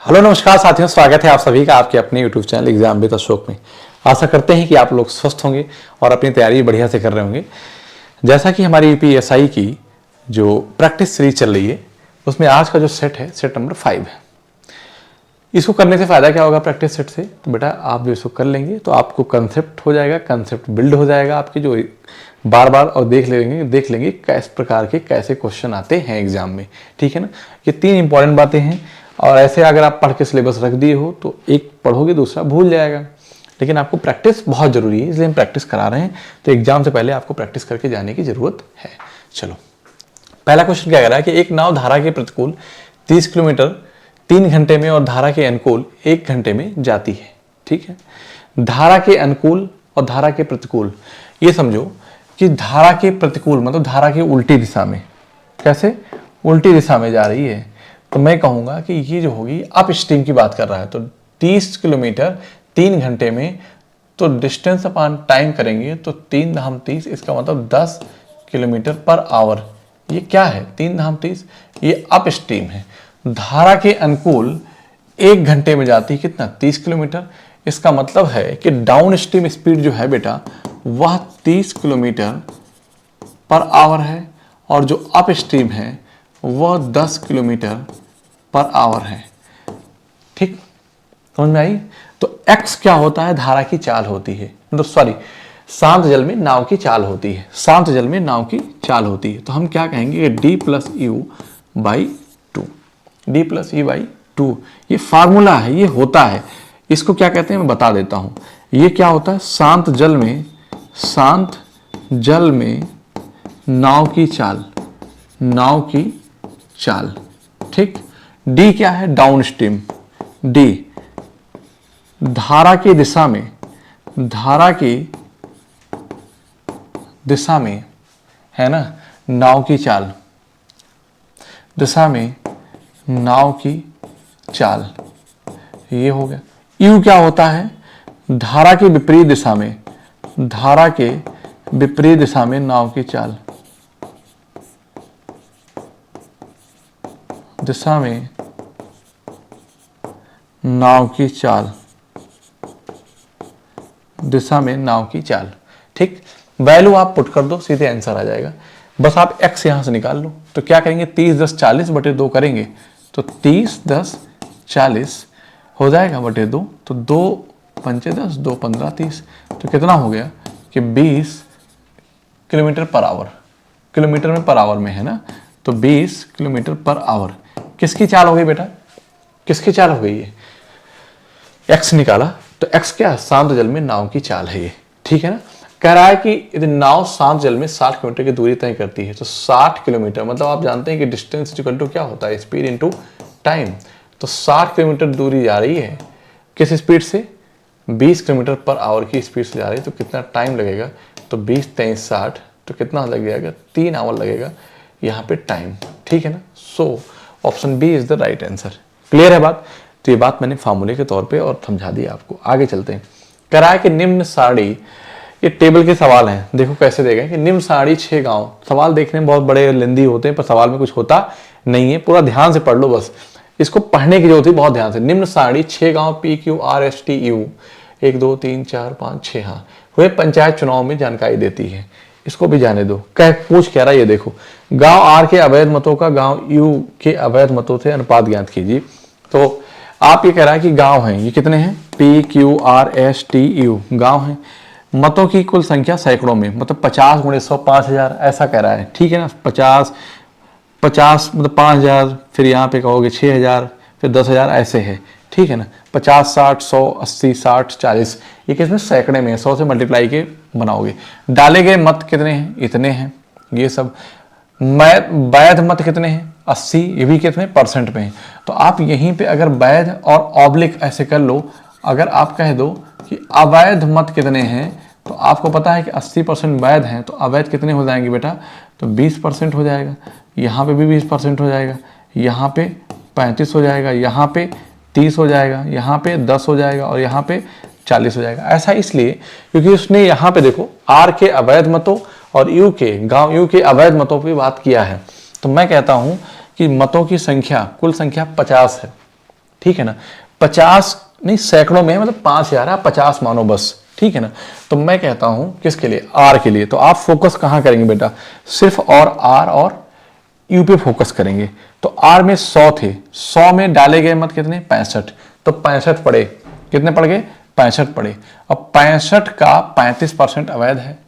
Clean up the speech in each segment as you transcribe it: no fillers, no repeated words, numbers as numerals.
Hello नमस्कार साथियों, स्वागत है आप सभी का आपके अपने YouTube channel exam with Ashok में। आशा करते हैं कि आप लोग स्वस्थ होंगे और अपनी तैयारी बढ़िया से कर रहे होंगे। जैसा कि हमारी यूपीएसआई की जो प्रैक्टिस सीरीज चल रही है उसमें आज का जो सेट है सेट नंबर 5 है। इसको करने से फ़ायदा क्या होगा प्रैक्टिस सेट से? तो बेटा आप जो इसको कर लेंगे तो आपको कंसेप्ट हो जाएगा, कंसेप्ट बिल्ड हो जाएगा आपकी, जो बार बार और देख लेंगे किस प्रकार के कैसे क्वेश्चन आते हैं एग्जाम में। ठीक है ना, ये 3 इंपॉर्टेंट बातें हैं और ऐसे अगर आप पढ़ के सिलेबस रख दिए हो तो एक पढ़ोगे दूसरा भूल जाएगा, लेकिन आपको प्रैक्टिस बहुत ज़रूरी है, इसलिए हम प्रैक्टिस करा रहे हैं। तो एग्जाम से पहले आपको प्रैक्टिस करके जाने की ज़रूरत है। चलो, पहला क्वेश्चन क्या कह रहा है कि एक नाव धारा के प्रतिकूल 30 किलोमीटर 3 घंटे में और धारा के अनुकूल 1 घंटे में जाती है। ठीक है, धारा के अनुकूल और धारा के प्रतिकूल, ये समझो कि धारा के प्रतिकूल मतलब धारा की उल्टी दिशा में, कैसे उल्टी दिशा में जा रही है, तो मैं कहूंगा कि ये जो होगी अप स्ट्रीम की बात कर रहा है। तो 30 किलोमीटर 3 घंटे में, तो डिस्टेंस अपॉन टाइम करेंगे तो 3 धाम 30, इसका मतलब 10 किलोमीटर पर आवर। ये क्या है 3 धाम 30? ये अप स्ट्रीम है। धारा के अनुकूल 1 घंटे में जाती है कितना? 30 किलोमीटर। इसका मतलब है कि डाउन स्ट्रीम स्पीड जो है बेटा वह 30 किलोमीटर पर आवर है और जो अप स्ट्रीम है वह 10 किलोमीटर पर आवर है। ठीक, समझ में आई? तो x क्या होता है? धारा की चाल होती है, मतलब सॉरी शांत जल में नाव की चाल होती है, शांत जल में नाव की चाल होती है। तो हम क्या कहेंगे कि d plus you by 2, D plus E by 2, ये फार्मूला है, ये होता है। इसको क्या कहते हैं मैं बता देता हूं। ये क्या होता है? शांत जल में नाव की चाल। ठीक, डी क्या है? Down stream. डी धारा की दिशा में है ना, नाव की चाल, दिशा में नाव की चाल, ये हो गया। यू क्या होता है? धारा के विपरीत दिशा में नाव की चाल, दिशा में नाव की चाल। ठीक, वैल्यू आप पुट कर दो, सीधे आंसर आ जाएगा। बस आप x यहां से निकाल लो। तो क्या करेंगे? 30 10 40 बटे 2 करेंगे तो 30 10 40 हो जाएगा बटे 2, तो 2 पंचे 10, 2 15 30, तो कितना हो गया कि 20 किलोमीटर पर आवर। किलोमीटर में पर आवर में है ना, तो 20 किलोमीटर पर आवर किसकी चाल हो गई बेटा? किसकी चाल हो गई? ये x निकाला, तो x क्या है? शांत जल में नाव की चाल है ये। ठीक है ना, कह रहा है कि यदि नाव शांत जल में 60 किलोमीटर की दूरी तय करती है, तो 60 किलोमीटर मतलब आप जानते हैं कि डिस्टेंस इक्वल टू क्या होता है? Speed into time. तो 60 किलोमीटर दूरी जा रही है किस स्पीड से? 20 किलोमीटर पर आवर की स्पीड से जा रही है। तो कितना टाइम लगेगा? तो 20 23 60, तो कितना लग जाएगा? 3 आवर लगेगा यहाँ पे टाइम। ठीक है ना, so option B is the right answer. Clear है बात? तो ये बात मैंने फार्मूले के तौर पे और समझा दी आपको। आगे चलते हैं। कह रहा है कि निम्न सारणी, ये टेबल के सवाल हैं, देखो कैसे देगा कि निम्न सारणी 6 गांव। सवाल देखने में बहुत बड़े लेंदी होते हैं पर सवाल में कुछ होता नहीं है, पूरा ध्यान से पढ़ लो, बस इसको पढ़ने की जरूरत है बहुत ध्यान से। निम्न सारणी 6 गांव PQRSTU 1 2 3 4 5 6 हाँ हुए पंचायत चुनाव में जानकारी देती है। इसको भी जाने दो। कह रहा है ये देखो, गांव आर के अवैध मतों का गांव यू के अवैध मतों से अनुपात ज्ञात कीजिए। तो आप ये कह रहा है कि गांव हैं, ये कितने हैं? PQRSTU गांव हैं। मतों की कुल संख्या सैकड़ों में, मतलब 50 × 100 5000 ऐसा कह रहा है। ठीक है ना, 50 मतलब 5000, फिर यहाँ पे कहोगे 6000, फिर 10000 ऐसे है। ठीक है ना, 50 60 100 80 60 40, ये किसमें? सैकड़े में। 100 से मल्टीप्लाई के बनाओगे। डाले गए मत कितने हैं? इतने हैं। ये सब वैध मत कितने हैं? 80, ये भी कितने परसेंट में है। तो आप यहीं पे अगर वैध और ऑब्लिक ऐसे कर लो, अगर आप कह दो कि अवैध मत कितने हैं, तो आपको पता है कि 80% वैध हैं, तो अवैध कितने हो जाएंगे बेटा? तो 20% हो जाएगा। यहाँ पे भी 20% हो जाएगा, यहाँ पे 35 हो जाएगा, यहाँ पे 30 हो जाएगा, यहाँ पे 10 हो जाएगा और यहाँ पे 40 हो जाएगा। ऐसा इसलिए क्योंकि उसने यहाँ पे देखो आर के अवैध मतों और यू के गांव यू के अवैध मतों की बात किया है। तो मैं कहता हूं कि मतों की संख्या कुल संख्या 50 है। ठीक है ना। 50 नहीं, सैकड़ों में है, मतलब 5000 है, 50 मानो बस, ठीक है ना। तो मैं कहता हूं किसके लिए, आर के लिए। तो आप फोकस कहां करेंगे बेटा, सिर्फ और आर और यू पे फोकस करेंगे। तो आर में 100 थे, 100 में डाले गए मत कितने, 65, तो 65 पड़े, कितने पड़ गए, 65 पड़े। अब 65 का 35% अवैध है,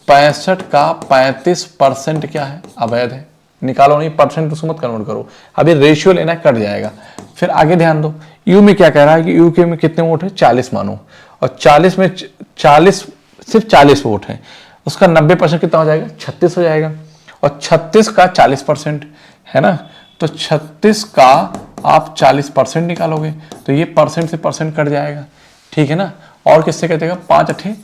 65 का 35% क्या है, अवैध है। निकालो नहीं, परसेंट उसको मत कन्वर्ट करो, अभी रेशियो लेना है, कट जाएगा। फिर आगे ध्यान दो, यू में क्या कह रहा है कि यू के में कितने वोट है, 40 मानो, और 40 में 40 सिर्फ 40 वोट है, उसका 90% कितना हो जाएगा, 36 हो जाएगा। और 36 का 40% है ना, तो 36 का आप 40% निकालोगे तो ये परसेंट से परसेंट कट जाएगा, ठीक है ना। और किससे कटेगा, 5 अठे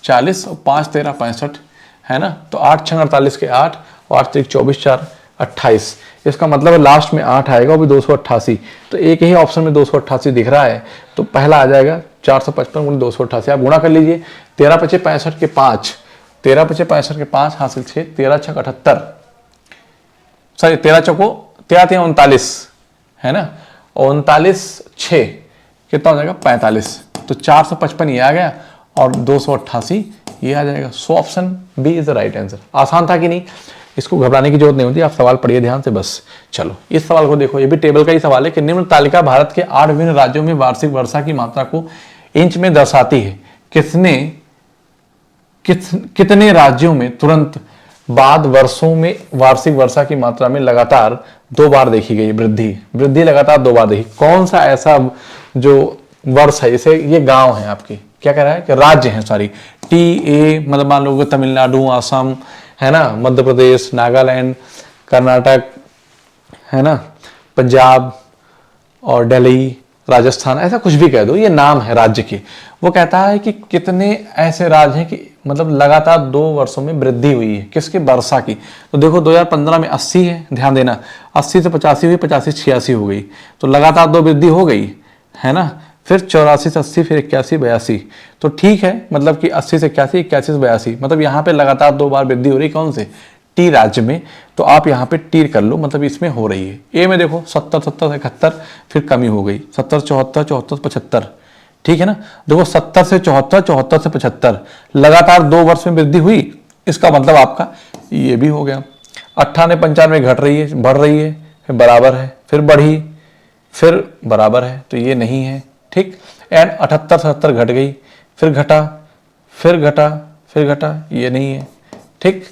40 और 5 13 65 है ना। तो 8 6 48 के 8 और 8 3 24 4 28, इसका मतलब लास्ट में 8 आएगा, वो भी 288। तो एक ही ऑप्शन में 288 दिख रहा है, तो पहला आ जाएगा 455 × 288। आप गुणा कर लीजिए, 13 5 65 के 5, 13 5 65 के 5 हासिल 6, 13 6 78, सॉरी 13 चौको 13 3 39 है ना, 39 6 कितना हो जाएगा, 45। तो 455 ये आ गया और 288 ये आ जाएगा। So option B is the right answer. आसान था कि नहीं, इसको घबराने की जरूरत नहीं होती, आप सवाल पढ़िए ध्यान से बस। चलो इस सवाल को देखो, ये भी टेबल का ही सवाल है कि निम्न तालिका भारत के 8 विभिन्न राज्यों में वार्षिक वर्षा की मात्रा को इंच में दर्शाती है। कितने राज्यों में तुरंत बाद वर्षों में वार्षिक वर्षा की मात्रा में लगातार 2 बार देखी गई वृद्धि लगातार 2 बार देखी। कौन सा ऐसा जो वर्ष है, इसे ये गांव है आपकी, क्या कह रहा है कि राज्य है, सॉरी TA, मतलब मान लो तमिलनाडु, असम है ना, मध्य प्रदेश, नागालैंड, कर्नाटक है ना, पंजाब और दिल्ली, राजस्थान, ऐसा कुछ भी कह दो, ये नाम है राज्य के। वो कहता है कि कितने ऐसे राज्य हैं कि मतलब लगातार 2 वर्षों में वृद्धि हुई है, किसके, वर्षा की। तो देखो 2015 में 80 है, ध्यान देना, 80 से 85 हुई, 85 से 86 हो गई, तो लगातार 2 वृद्धि हो गई है ना। फिर 84 से 80, फिर 81 82, तो ठीक है, मतलब कि 80 से 81, 81 से 82, मतलब यहाँ पे लगातार 2 बार वृद्धि हो रही, कौन से, टी राज्य में। तो आप यहाँ पे टी कर लो, मतलब इसमें हो रही है। ए में देखो 70 70 से 71, फिर कमी हो गई, 70 74 74 75, ठीक है ना। देखो 70 से 74, 74 से 75, लगातार 2 वर्ष में वृद्धि हुई, इसका मतलब आपका ये भी हो गया। 98 95 घट रही है, बढ़ रही है, फिर बराबर है, फिर बढ़ी, फिर बराबर है, तो ये नहीं है, ठीक। एंड 78 77 घट गई, फिर घटा, फिर घटा, फिर घटा, ये नहीं है, ठीक।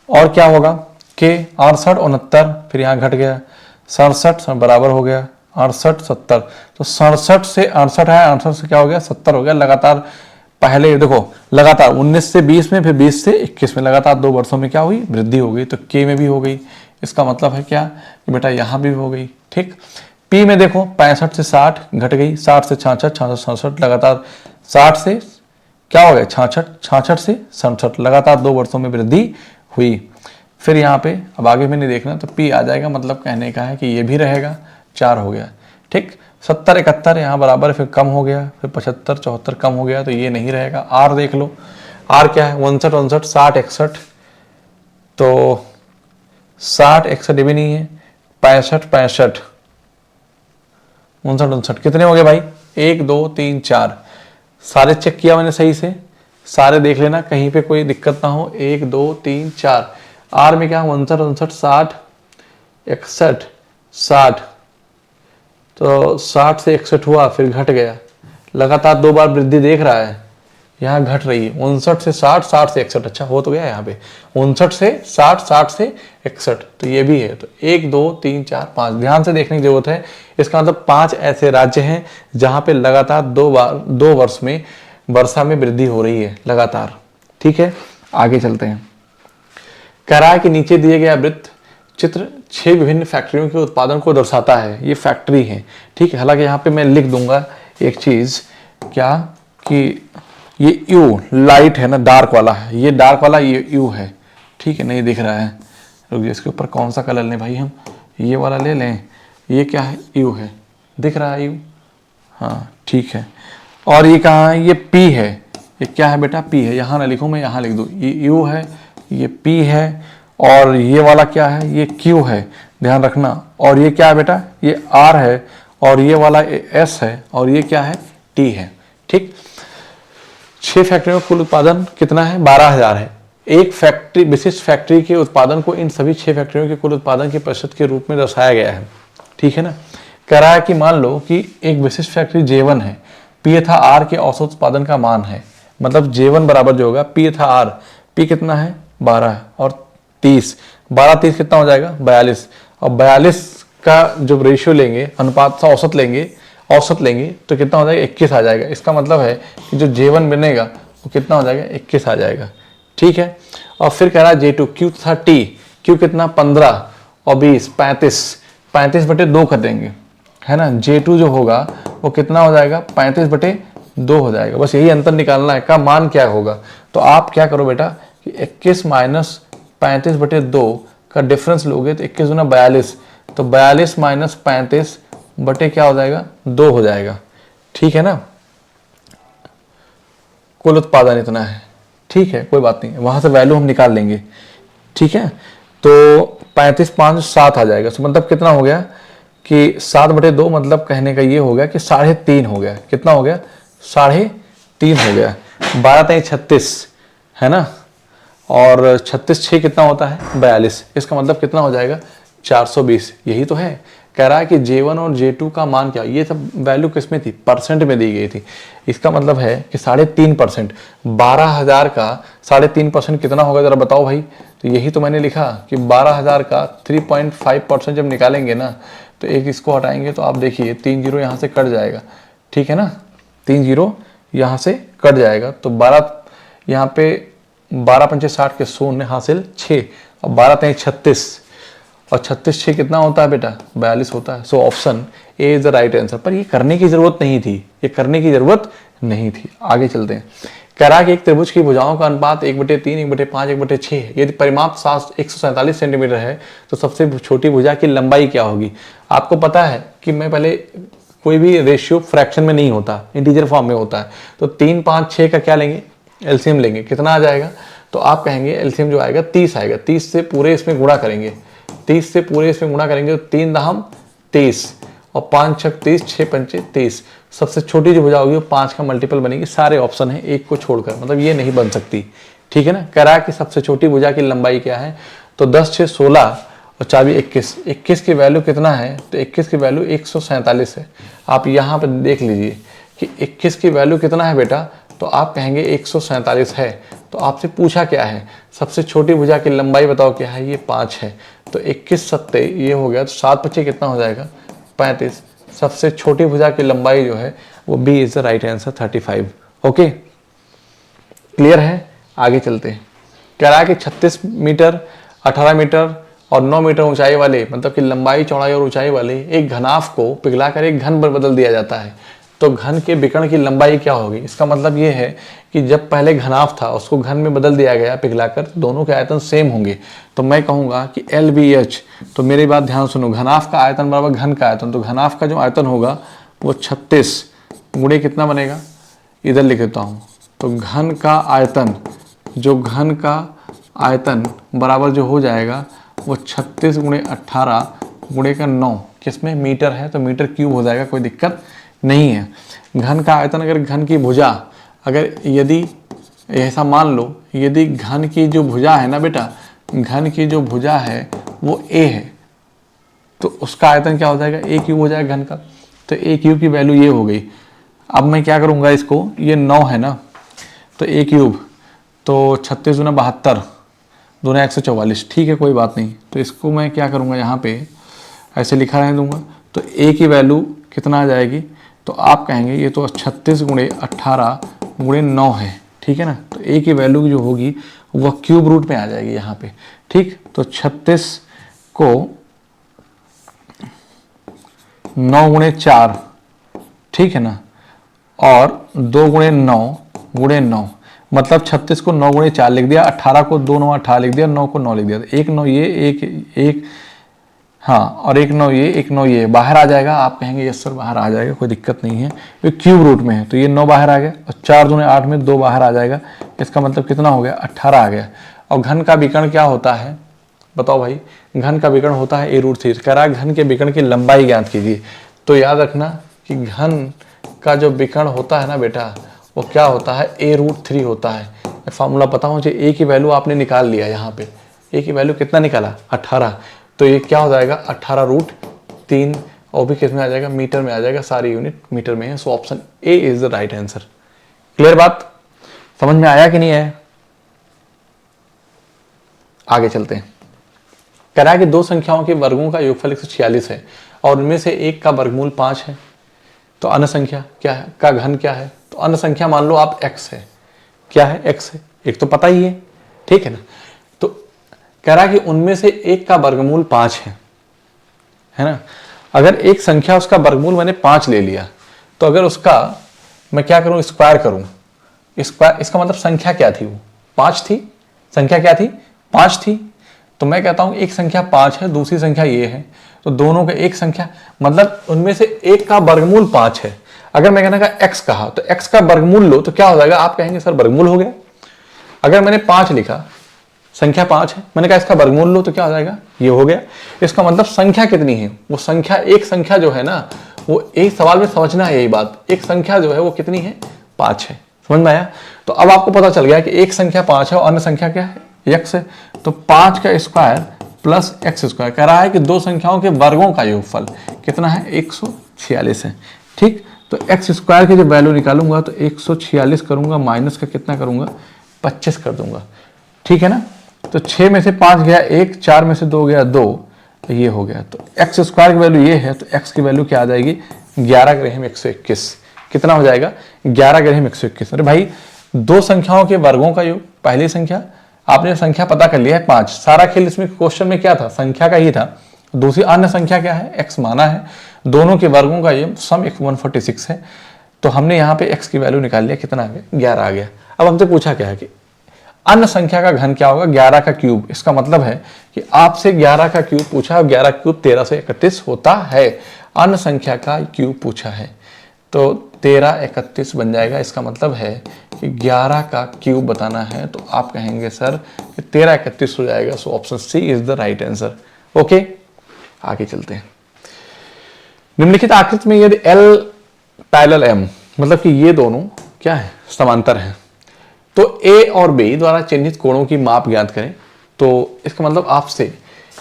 और क्या होगा कि 68 69, फिर यहाँ घट गया, 67 बराबर हो गया, 68 70, तो 67 से 68 है, 68 से क्या हो गया, 70 हो गया। लगातार पहले देखो, लगातार 19 से 20 में, फिर 20 से 21 में, लगातार 2 वर्षों में क्या हुई, वृद्धि हो गई। तो के में भी हो गई, इसका मतलब है क्या कि बेटा यहाँ भी हो गई, ठीक। पी में देखो 65 से 60 घट गई, 60 से 66, 66 67, लगातार 60 से क्या हो गया, 66, 66 से 67, लगातार 2 वर्षों में वृद्धि हुई। फिर यहाँ पे अब आगे में नहीं देखना, तो पी आ जाएगा, मतलब कहने का है कि ये भी रहेगा, 4 हो गया, ठीक। 70 71 यहाँ बराबर, फिर कम हो गया, फिर 75 74 कम हो गया, तो ये नहीं रहेगा। आर देख लो, आर क्या है, 59 59 60 61, तो 60 61 भी नहीं है, 65 65 59 59 कितने हो गए भाई, 1 2 3 4, सारे चेक किया मैंने सही से, सारे देख लेना कहीं पे कोई दिक्कत ना हो। 1 2 3 4, आर में क्या 59 59 60 61 60, तो 60 से 61 हुआ, फिर घट गया, लगातार 2 बार वृद्धि देख रहा है, यहाँ घट रही है। 59 से 60, 60 से 61, अच्छा हो तो गया यहाँ पे, 59 से 60, 60 से 61, तो ये भी है। तो 1 2 3 4 5, ध्यान से देखने की जरूरत है। इसका मतलब 5 ऐसे राज्य हैं जहां पे लगातार 2 वर्ष में वर्षा में वृद्धि हो रही है लगातार, ठीक है। आगे चलते हैं, कह रहा है कि नीचे दिए गया वृत्त चित्र 6 विभिन्न फैक्ट्रियों के उत्पादन को दर्शाता है। ये फैक्ट्री है, ठीक है। हालांकि यहाँ पे मैं लिख दूंगा एक चीज, क्या कि ये यू लाइट है ना, डार्क वाला है, ये डार्क वाला ये यू है, ठीक है। नहीं दिख रहा है, रुक जाइए, इसके ऊपर कौन सा कलर लें भाई, हम ये वाला ले लें, ये क्या है, यू है, दिख रहा है यू, हाँ ठीक है। और ये कहाँ है, ये पी है, ये क्या है बेटा, पी है, यहाँ ना लिखूँ मैं, यहाँ लिख दूँ, ये यू है, ये पी है, और ये वाला क्या है, ये क्यू है, ध्यान रखना। और ये क्या है बेटा, ये आर है, और ये वाला S है और ये क्या है, T है। ठीक, 6 फैक्ट्रियों का कुल उत्पादन कितना है, 12,000 है। एक फैक्ट्री, विशिष्ट फैक्ट्री के उत्पादन को इन सभी 6 फैक्ट्रियों के कुल उत्पादन के प्रतिशत के रूप में दर्शाया गया है। ठीक है ना। कह रहा है कि मान लो कि एक विशिष्ट फैक्ट्री J1 है, P तथा R के औसत उत्पादन का मान है, मतलब J1 बराबर जो होगा P तथा R, P कितना है 12 है और 30, 12 30 कितना हो जाएगा 42, और 42 का जब रेशियो लेंगे, अनुपात का औसत लेंगे तो कितना हो जाएगा 21 आ जाएगा। इसका मतलब है कि जो J1 बनेगा वो कितना हो जाएगा 21 आ जाएगा। ठीक है। और फिर कह रहा है J2 Q तथा T, Q कितना 15 और 20 35, 35/2 कर देंगे, है ना। J2 जो होगा वो कितना हो जाएगा 35/2 हो जाएगा। बस यही अंतर निकालना है, का मान क्या होगा। तो आप क्या करो बेटा कि 21 माइनस 35/2 का डिफरेंस लोगे तो 21 गुना 42, तो 42 माइनस 35 बटे क्या हो जाएगा 2 हो जाएगा। ठीक है ना। कुल उत्पादन इतना है। ठीक है, कोई बात नहीं, वहां से वैल्यू हम निकाल लेंगे। ठीक है, तो 35 5 7 आ जाएगा। तो मतलब कितना हो गया कि 7/2, मतलब कहने का ये हो गया कि 3.5 हो गया। कितना हो गया 3.5 हो गया। 12 3 36 है ना, और 36 6 कितना होता है 42। इसका मतलब कितना हो जाएगा 420। यही तो है। कह रहा है कि J1 और J2 का मान क्या, ये सब वैल्यू किस में थी, परसेंट में दी गई थी। इसका मतलब है कि 3.5%, 12,000 का 3.5% कितना होगा जरा बताओ भाई। तो यही तो मैंने लिखा कि 12,000 का 3.5% जब निकालेंगे ना, तो एक इसको हटाएंगे तो आप देखिए 3 जीरो यहाँ से कट जाएगा। ठीक है ना, 3 जीरो यहाँ से कट जाएगा। तो 12 यहाँ पे 12 पंचे 60 के 0 हासिल 6 और 12 3 36 और 36 6 कितना होता है बेटा 42 होता है। So option A is the right answer. पर ये करने की जरूरत नहीं थी, ये करने की जरूरत नहीं थी। आगे चलते हैं। कह रहा है कि एक त्रिभुज की भुजाओं का अनुपात 1/3, 1/5, 1/6 है। यदि परिमाप 147 सेंटीमीटर है तो सबसे छोटी भुजा की लंबाई क्या होगी। आपको पता है कि मैं पहले कोई भी रेशियो फ्रैक्शन में नहीं होता, इंटीजर फॉर्म में होता है। तो 3 5 6 का क्या लेंगे, एलसीएम लेंगे। कितना आ जाएगा, तो आप कहेंगे एलसीएम जो आएगा 30 आएगा। 30 से पूरे इसमें गुणा करेंगे, 30 से पूरे इसमें गुणा करेंगे तो 3 दहम 30 और 5 6 30, 6 पंचे 30। सबसे छोटी जो भुजा होगी वो 5 का मल्टीपल बनेगी। सारे ऑप्शन है एक को छोड़कर, मतलब ये नहीं बन सकती। ठीक है ना। कह रहा है कि सबसे छोटी भुजा की लंबाई क्या है, तो 10 6 16 और 4 21, 21 की वैल्यू कितना है, तो 21 की वैल्यू 147 है। आप यहाँ पे देख लीजिए कि 21 की वैल्यू कितना है बेटा, तो आप कहेंगे 147 है। तो आपसे पूछा क्या है, सबसे छोटी भुजा की लंबाई बताओ क्या है, ये 5 है। तो 21 7 ये हो गया, तो 7 25 कितना हो जाएगा 35। सबसे छोटी भुजा की लंबाई जो है वो B is the right answer 35। Okay, clear है। आगे चलते हैं। कह रहा है कि 36 मीटर 18 मीटर और 9 मीटर ऊंचाई वाले, मतलब कि लंबाई चौड़ाई और ऊंचाई वाले एक घनाभ को पिघलाकर एक घन पर बदल दिया जाता है। तो घन के विकर्ण की लंबाई क्या होगी। इसका मतलब ये है कि जब पहले घनाभ था उसको घन में बदल दिया गया पिघलाकर, दोनों के आयतन सेम होंगे। तो मैं कहूँगा कि LBH, तो मेरी बात ध्यान सुनो, घनाभ का आयतन बराबर घन का आयतन। तो घनाभ का जो आयतन होगा वो 36 गुणे कितना बनेगा, इधर लिख देता हूँ। तो घन का आयतन, जो घन का आयतन बराबर जो हो जाएगा वो 36 गुणे 18 गुणे का 9, किसमें मीटर है तो मीटर क्यूब हो जाएगा, कोई दिक्कत नहीं है। घन का आयतन, अगर घन की भुजा, अगर यदि ऐसा मान लो, यदि घन की जो भुजा है ना बेटा, घन की जो भुजा है वो a है, तो उसका आयतन क्या हो जाएगा a क्यूब हो जाएगा घन का। तो a क्यूब की वैल्यू ये हो गई। अब मैं क्या करूँगा, इसको, ये 9 है ना, तो a क्यूब तो 36 गुना 72 दूना 144। ठीक है, कोई बात नहीं। तो इसको मैं क्या करूँगा, यहाँ पे ऐसे लिखा रहने दूंगा। तो a की वैल्यू कितना आ जाएगी, तो आप कहेंगे ये तो 36 गुणे 18 गुणे 9 है। ठीक है ना। तो a की वैल्यू जो होगी वह क्यूब रूट में आ जाएगी यहाँ पे। ठीक, तो 36 को 9 गुणे 4, ठीक है ना, और 2 गुणे 9 गुणे 9, मतलब 36 को 9 गुणे 4 लिख दिया, 18 को 2 9 18 लिख दिया, 9 को 9 लिख दिया। तो 1 9 ये, एक हाँ, और 1 9 ये, 1 9 ये बाहर आ जाएगा। आप कहेंगे यस सर बाहर आ जाएगा, कोई दिक्कत नहीं है, ये क्यूब रूट में है। तो ये 9 बाहर आ गया और 4 दूने 8 में 2 बाहर आ जाएगा। इसका मतलब कितना हो गया 18 आ गया। और घन का विकर्ण क्या होता है बताओ भाई, घन का विकर्ण होता है a√3। कह रहा है घन के विकर्ण की लंबाई ज्ञात कीजिए। तो याद रखना कि घन का जो विकर्ण होता है ना बेटा, वो क्या होता है, a√3 होता है। फॉर्मूला पता हो, ए की वैल्यू आपने निकाल लिया, यहाँ पे ए की वैल्यू कितना निकाला, 18। तो ये क्या हो जाएगा, 18√3, और भी किस में आ जाएगा, मीटर में आ जाएगा, सारी यूनिट मीटर में है। So option A is the right answer. Clear बात, समझ में आया कि नहीं आया? आगे चलते हैं। कह रहा है कि दो संख्याओं के वर्गों का योगफल 146 है और उनमें से एक का वर्गमूल 5 है, तो अन्य संख्या क्या है, का घन क्या है? तो अन्य संख्या मान लो आप x है, क्या है, x है, एक तो पता ही है, ठीक है ना। तो कह रहा है कि उनमें से एक का वर्गमूल 5 है ना। अगर एक संख्या उसका वर्गमूल मैंने 5 ले लिया, तो अगर उसका मैं क्या करूं, स्क्वायर करूं, स्क्वायर, इसका मतलब संख्या क्या थी, वो 5 थी, संख्या क्या थी, 5 थी। तो मैं कहता हूं एक संख्या 5 है, दूसरी संख्या ये है, तो दोनों का एक संख्या, मतलब उनमें से एक का वर्गमूल 5 है। अगर मैं कहने का x कहा, तो x का वर्गमूल लो तो क्या हो जाएगा, आप कहेंगे सर वर्गमूल हो गया। अगर मैंने 5 लिखा, संख्या 5 है, मैंने कहा इसका वर्गमूल लो तो क्या हो जाएगा, ये हो गया। इसका मतलब संख्या कितनी है, वो संख्या, एक संख्या जो है ना, वो एक सवाल में समझना है यही बात, एक संख्या जो है वो कितनी है, 5 है। समझ में आया? तो अब आपको पता चल गया कि एक संख्या 5 है और अन्य संख्या क्या है, x है। तो 5 का स्क्वायर प्लस x स्क्वायर, कह रहा है कि दो संख्याओं के वर्गों का योगफल कितना है, 146 है। ठीक, तो x स्क्वायर की जो वैल्यू निकालूंगा तो 146 करूंगा, माइनस का कितना करूंगा, 25 कर दूंगा, ठीक है ना। तो 6 में से 5 गया 1, 4 में से 2 गया 2, तो ये हो गया। तो x स्क्वायर की वैल्यू ये है, तो x की वैल्यू क्या आ जाएगी, 11 ग्रेहम 121। कितना हो जाएगा, 11 ग्रेहम 121। अरे भाई, दो संख्याओं के वर्गों का योग, पहली संख्या आपने संख्या पता कर लिया है 5, सारा खेल इसमें क्वेश्चन में क्या था, संख्या का ही था। दूसरी अन्य संख्या क्या है, x माना है, दोनों के वर्गों का ये सम 146 है। तो हमने यहाँ पे x की वैल्यू निकाल लिया, कितना आ गया, 11 आ गया। अब हमसे पूछा क्या है कि अन्य संख्या का घन क्या होगा, 11 का क्यूब। इसका मतलब है कि आपसे 11 का क्यूब पूछा है, 11 क्यूब 1331 होता है। अन्य संख्या का क्यूब पूछा है, तो 1331 बन जाएगा। इसका मतलब है कि 11 का क्यूब बताना है, तो आप कहेंगे सर कि 1331 हो जाएगा। So option C is the right answer. Okay, आगे चलते हैं। निम्नलिखित आकृति में यदि L पैरेलल M, मतलब कि ये दोनों क्या है, समांतर हैं, तो A और B द्वारा चिन्हित कोणों की माप ज्ञात करें। तो इसका मतलब आपसे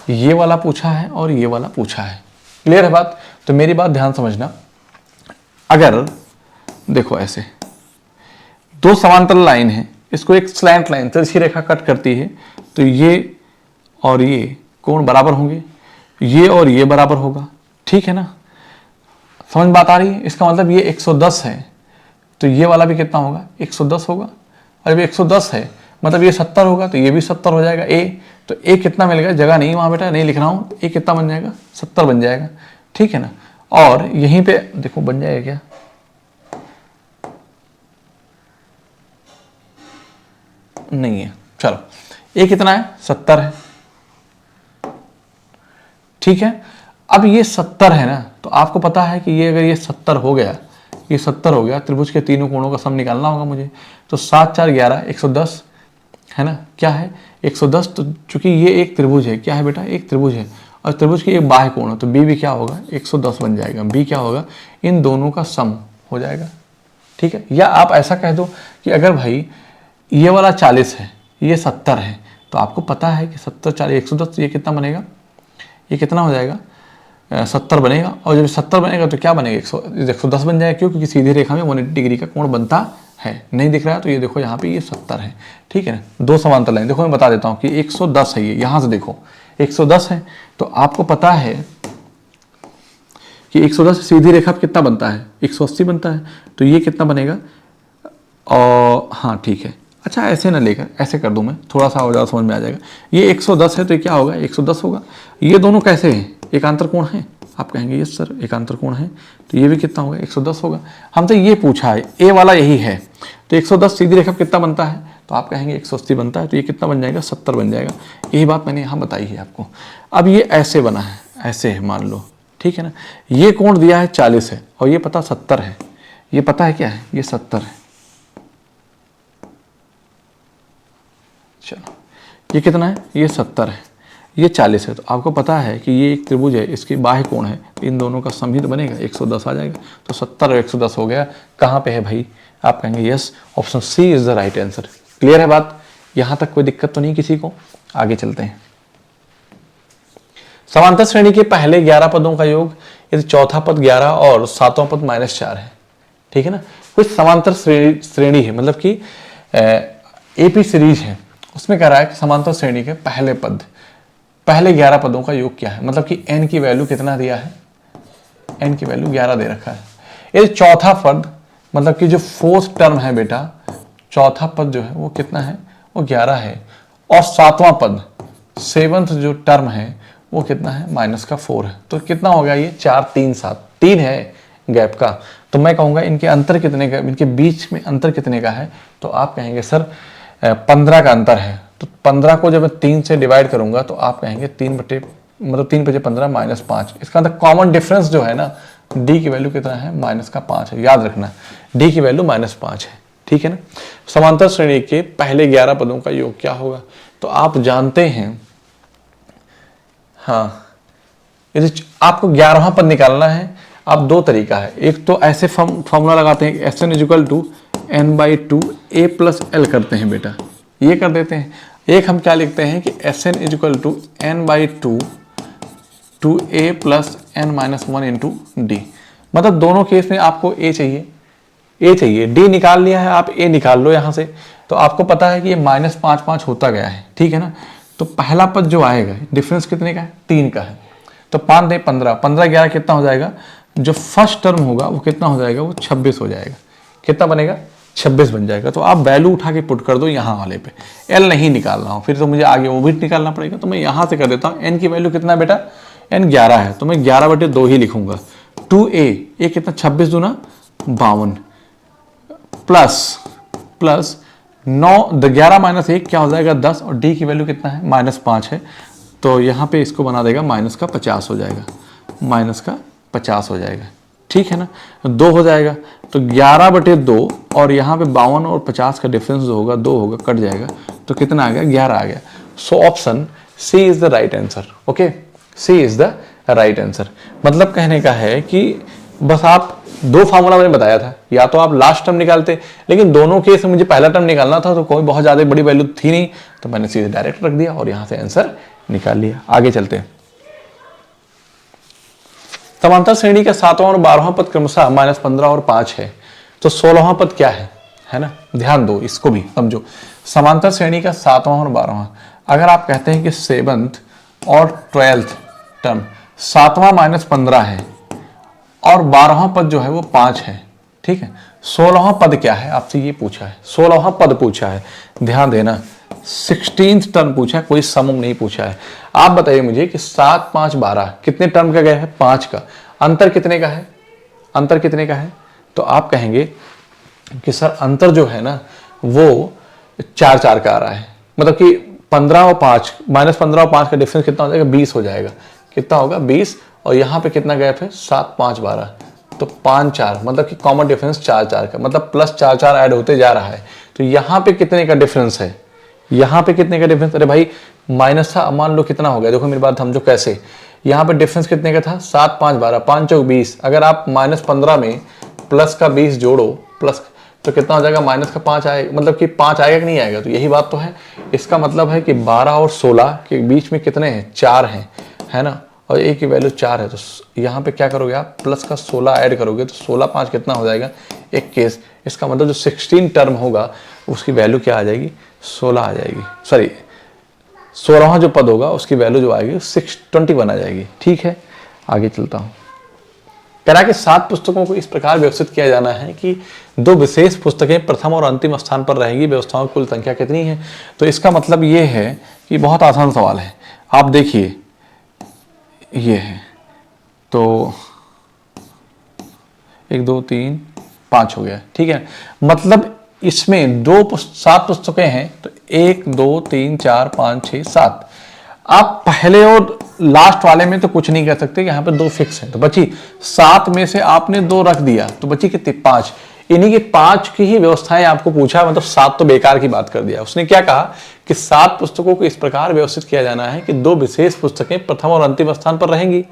ये वाला पूछा है और ये वाला पूछा है। क्लियर है बात? तो मेरी बात ध्यान समझना। अगर देखो ऐसे दो समांतर लाइन है, इसको एक स्लैंट लाइन तिरछी रेखा कट करती है, तो ये और ये कोण बराबर होंगे, ये और ये बराबर होगा, ठीक है ना। समझ बात आ रही है? इसका मतलब ये 110 है, तो ये वाला भी कितना होगा, 110 होगा। और जब 110 है मतलब ये 70 होगा, तो ये भी 70 हो जाएगा। ए, तो ए कितना मिल गया, जगह नहीं वहां बेटा, नहीं लिख रहा हूं, ए कितना बन जाएगा, 70 बन जाएगा, ठीक है ना। और यहीं पे देखो बन जाएगा क्या, नहीं है, चलो ए कितना है, 70 है, ठीक है। अब ये 70 है ना, तो आपको पता है कि ये अगर ये 70 हो गया, ये 70 हो गया, त्रिभुज के तीनों कोणों का सम निकालना होगा मुझे। तो 7 4 11 110 है ना, क्या है 110। तो चूंकि ये एक त्रिभुज है, क्या है बेटा, एक त्रिभुज है, और त्रिभुज की एक बाह्य कोण है, तो बी भी क्या होगा, 110 बन जाएगा। बी क्या होगा, इन दोनों का सम हो जाएगा, ठीक है। या आप ऐसा कह दो कि अगर भाई ये वाला 40 है, ये 70 है, तो आपको पता है कि 70 40 110, ये कितना बनेगा, ये कितना हो जाएगा, 70 बनेगा। और जब 70 बनेगा तो क्या बनेगा, 110 बन जाएगा। क्यों, क्योंकि सीधी रेखा में 180 डिग्री का कोण बनता है। नहीं दिख रहा है तो ये देखो यहाँ पे ये 70 है, ठीक है ना। दो समांतर लाइन, देखो मैं बता देता हूँ कि 110 है, ये यहाँ से देखो 110 है, तो आपको पता है कि 110 सीधी रेखा पे कितना बनता है, 180 बनता है। तो ये कितना बनेगा, और हाँ ठीक है, अच्छा ऐसे ना लेकर ऐसे कर दूं मैं, थोड़ा सा और ज़्यादा समझ में आ जाएगा। ये 110 है, तो ये क्या होगा, 110 होगा। ये दोनों कैसे हैं, एकांतर कोण है। आप कहेंगे यस सर एकांतर कोण है, तो ये भी कितना होगा, 110 होगा। हमसे ये पूछा है, ए वाला यही है, तो 110 सीधी रेखा कितना बनता है, तो आप कहेंगे 180 बनता है, तो ये कितना बन जाएगा, 70 बन जाएगा। यही बात मैंने यहाँ बताई है आपको। अब ये ऐसे बना है, ऐसे है मान लो, ठीक है ना। ये कोण दिया है 40 है, और ये पता 70 है, ये पता है क्या है, ये 70 है। चलो ये कितना है, ये 70 है, ये 40 है, तो आपको पता है कि ये एक त्रिभुज है, इसकी बाह्य कोण है, इन दोनों का सम ही तो बनेगा, 110 आ जाएगा। तो 70 और 110 हो गया। कहाँ पे है भाई? आप कहेंगे yes, option C is the right answer. Clear है बात? यहां तक कोई दिक्कत तो नहीं किसी को? आगे चलते हैं। समांतर श्रेणी के पहले 11 पदों का योग यदि चौथा पद 11 और सातवां पद -4 है, ठीक है ना। कुछ समांतर श्रेणी है, मतलब कि एपी सीरीज है, उसमें कह रहा है कि समांतर श्रेणी के पहले 11 पदों का योग क्या है, मतलब कि n की वैल्यू कितना दिया है, n की वैल्यू 11 दे रखा है। यदि चौथा पद, मतलब कि जो फोर्थ टर्म है बेटा, चौथा पद जो है वो कितना है, वो 11 है, और सातवां पद सेवंथ जो टर्म है वो कितना है, -4 है। तो कितना हो गया ये? 4 3 7, 3 है गैप का। तो मैं कहूंगा इनके अंतर कितने का, इनके बीच में अंतर कितने का है? तो आप कहेंगे सर 15 का अंतर है। तो 15 को जब मैं 3 से डिवाइड करूंगा तो आप कहेंगे 3 बटे 15 -5। इसका अंदर कॉमन डिफरेंस जो है ना, डी की वैल्यू कितना है, -5 है। याद रखना, डी की वैल्यू -5 है, ठीक है ना। समांतर श्रेणी के पहले 11 पदों का योग क्या होगा? तो आप जानते हैं, हाँ, यदि आपको 11वां पद निकालना है, आप दो तरीका है। एक तो ऐसे फॉर्मूला लगाते हैं, Sn = n/2 a + l करते हैं बेटा, ये कर देते हैं। एक हम क्या लिखते हैं कि Sn = n/2 2a + n-1 × d। मतलब दोनों केस में आपको a चाहिए, d निकाल लिया है, आप a निकाल लो यहां से। तो आपको पता है कि ये -5 होता गया है, ठीक है ना। तो पहला पद जो आएगा, डिफरेंस कितने का है, 3 का है। तो 5 दे 15, 15 11 कितना हो जाएगा? जो फर्स्ट टर्म होगा वो कितना हो जाएगा, वो 26 हो जाएगा। कितना बनेगा? 26 बन जाएगा। तो आप वैल्यू उठा के पुट कर दो यहाँ वाले पे, एल नहीं निकालना हो, फिर तो मुझे आगे वो भी निकालना पड़ेगा। तो मैं यहाँ से कर देता हूँ, एन की वैल्यू कितना है बेटा, एन 11 है, तो मैं 11/2 ही लिखूंगा। 2a, ये कितना, 26 दूना 52 प्लस 11 - 1 क्या हो जाएगा, 10, और डी की वैल्यू कितना है, -5 है। तो यहाँ पे इसको बना देगा -50 हो जाएगा, -50 हो जाएगा, ठीक है ना। 2 हो जाएगा, तो 11/2, और यहाँ पे 52 और 50 का डिफरेंस जो होगा 2 होगा, कट जाएगा। तो कितना आ गया, 11 आ गया। So option C is the right answer. Okay, C is the right answer. मतलब कहने का है कि बस आप दो फार्मूला मैंने बताया था, या तो आप लास्ट टर्म निकालते, लेकिन दोनों केस में मुझे पहला टर्म निकालना था, तो कोई बहुत ज्यादा बड़ी वैल्यू थी नहीं, तो मैंने सीधे डायरेक्ट रख दिया और यहां से आंसर निकाल लिया। आगे चलते हैं। समांतर श्रेणी का 7वां और 12वां पद क्रमशः -15 और 5 है, तो 16वां पद क्या है ना। ध्यान दो, इसको भी समझो। समांतर श्रेणी का 7वां और 12वां, अगर आप कहते हैं कि 7th और 12th टर्म, 7वां -15 है और 12वां पद जो है वो 5 है, ठीक है। 16वां पद क्या है, आपसे ये पूछा है, 16वां पद पूछा है। ध्यान देना, 16th टर्म पूछा है, कोई समूह नहीं पूछा है। आप बताइए मुझे कि 7 5 12 कितने टर्म का गया है, 5 का। अंतर कितने का है, अंतर कितने का है? तो आप कहेंगे कि सर अंतर जो है ना वो 4 4 का आ रहा है, मतलब कि 15 और 5, -15 और 5 का डिफरेंस कितना हो जाएगा, 20 हो जाएगा। कितना होगा, 20, और यहाँ पे कितना गैप है, 7 5 12, तो 5 4, मतलब कि कॉमन डिफरेंस 4 4 का, मतलब +4 4 ऐड होते जा रहा है। तो यहाँ पे कितने का डिफरेंस है, यहाँ पे कितने का डिफरेंस? अरे भाई माइनस था, मान लो कितना हो गया, देखो मेरी बात समझो कैसे। यहाँ पे डिफरेंस कितने का था, 7 5 12, 5 4 20। अगर आप -15 में प्लस का 20 जोड़ो, प्लस, तो कितना हो जाएगा, -5 आएगा, मतलब कि 5 आएगा कि नहीं आएगा? तो यही बात तो है। इसका मतलब है कि 12 और 16 के बीच में कितने हैं, 4 हैं, है ना, और a की वैल्यू 4 है। तो यहाँ पे क्या करोगे आप, प्लस का 16 ऐड करोगे, तो 16 5 कितना हो जाएगा, 21। इसका मतलब जो 16 टर्म होगा उसकी वैल्यू क्या आ जाएगी, 16 आ जाएगी। सॉरी, 16वां जो पद होगा उसकी वैल्यू जो आएगी 621 आ जाएगी, ठीक है। आगे चलता हूँ। कह रहा है कि 7 पुस्तकों को इस प्रकार व्यवस्थित किया जाना है कि 2 विशेष पुस्तकें प्रथम और अंतिम स्थान पर रहेंगी, व्यवस्थाओं की कुल संख्या कितनी है? तो इसका मतलब ये है कि बहुत आसान सवाल है। आप देखिए, ये है, तो 1 2 3 5 हो गया, ठीक है। मतलब इसमें 7 पुस्तकें हैं, तो 1 2 3 4 5 6 7। आप पहले और लास्ट वाले में तो कुछ नहीं कर सकते, यहाँ पे 2 फिक्स हैं, तो बची 7 में से आपने 2 रख दिया, तो बची कितनी, 5। इन्हीं की 5 की ही व्यवस्थाएं आपको पूछा, मतलब 7 तो बेकार की बात कर दिया। उसने क्या कहा कि 7 पुस्तकों को इस प्रकार व्यवस्थित किया जाना है कि 2 विशेष पुस्तकें प्रथम और अंतिम स्थान पर रहेंगी।